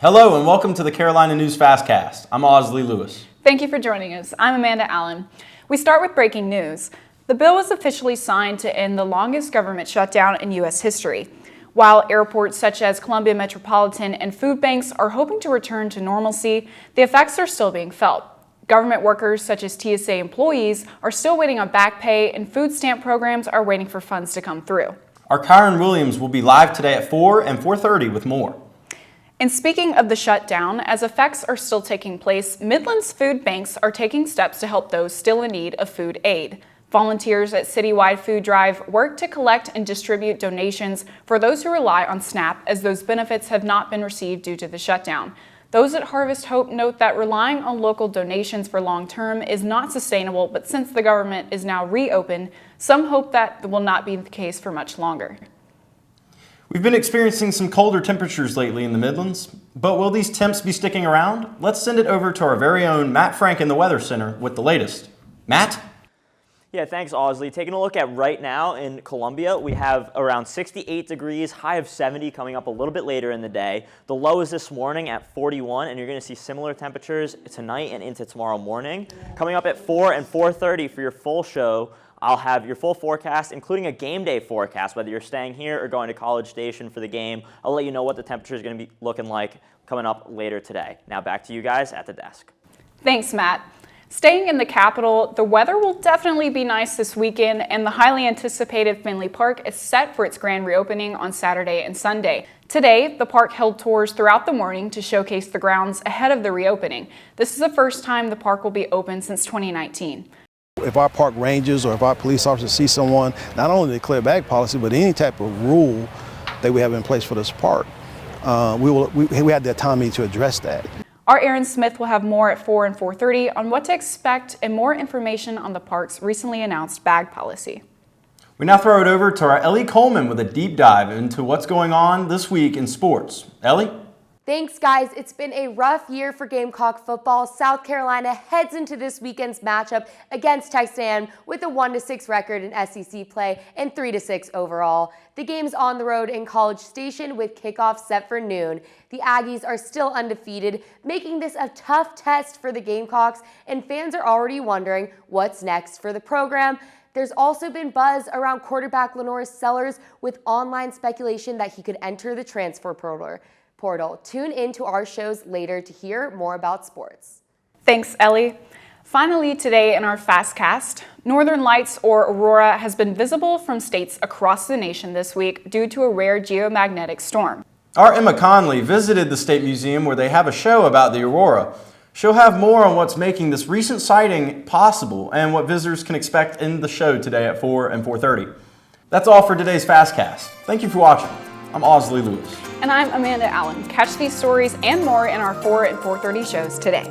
Hello and welcome to the Carolina News FastCast. I'm Ausley Lewis. Thank you for joining us. I'm Amanda Allen. We start with breaking news. The bill was officially signed to end the longest government shutdown in U.S. history. While airports such as Columbia Metropolitan and food banks are hoping to return to normalcy, the effects are still being felt. Government workers such as TSA employees are still waiting on back pay, and food stamp programs are waiting for funds to come through. Our Kyron Williams will be live today at 4 and 4:30 with more. And speaking of the shutdown, as effects are still taking place, Midland's food banks are taking steps to help those still in need of food aid. Volunteers at Citywide Food Drive work to collect and distribute donations for those who rely on SNAP, as those benefits have not been received due to the shutdown. Those at Harvest Hope note that relying on local donations for long term is not sustainable, but since the government is now reopened, some hope that will not be the case for much longer. We've been experiencing some colder temperatures lately in the Midlands, but will these temps be sticking around? Let's send it over to our very own Matt Frank in the Weather Center with the latest. Matt? Yeah, thanks, Ausley. Taking a look at right now in Columbia, we have around 68 degrees, high of 70 coming up a little bit later in the day. The low is this morning at 41, and you're going to see similar temperatures tonight and into tomorrow morning. Coming up at 4 and 4:30 for your full show, I'll have your full forecast, including a game day forecast, whether you're staying here or going to College Station for the game. I'll let you know what the temperature is going to be looking like coming up later today. Now back to you guys at the desk. Thanks, Matt. Staying in the capital, the weather will definitely be nice this weekend, and the highly anticipated Finley Park is set for its grand reopening on Saturday and Sunday. Today, the park held tours throughout the morning to showcase the grounds ahead of the reopening. This is the first time the park will be open since 2019. If our park rangers or if our police officers see someone, not only the clear bag policy, but any type of rule that we have in place for this park, we have the autonomy to address that. Our Aaron Smith will have more at 4 and 4:30 on what to expect and more information on the park's recently announced bag policy. We now throw it over to our Ellie Coleman with a deep dive into what's going on this week in sports. Ellie? Thanks, guys. It's been a rough year for Gamecock football. South Carolina heads into this weekend's matchup against Texas A&M with a 1-6 record in SEC play and 3-6 overall. The game's on the road in College Station with kickoff set for noon. The Aggies are still undefeated, making this a tough test for the Gamecocks, and fans are already wondering what's next for the program. There's also been buzz around quarterback Lenore Sellers with online speculation that he could enter the transfer portal. Tune in to our shows later to hear more about sports. Thanks, Ellie. Finally, today in our FastCast, Northern Lights or Aurora has been visible from states across the nation this week due to a rare geomagnetic storm. Our Emma Conley visited the State Museum where they have a show about the aurora. She'll have more on what's making this recent sighting possible and what visitors can expect in the show today at 4 and 4:30. That's all for today's FastCast. Thank you for watching. I'm Ausley Lewis. And I'm Amanda Allen. Catch these stories and more in our 4 and 4:30 shows today.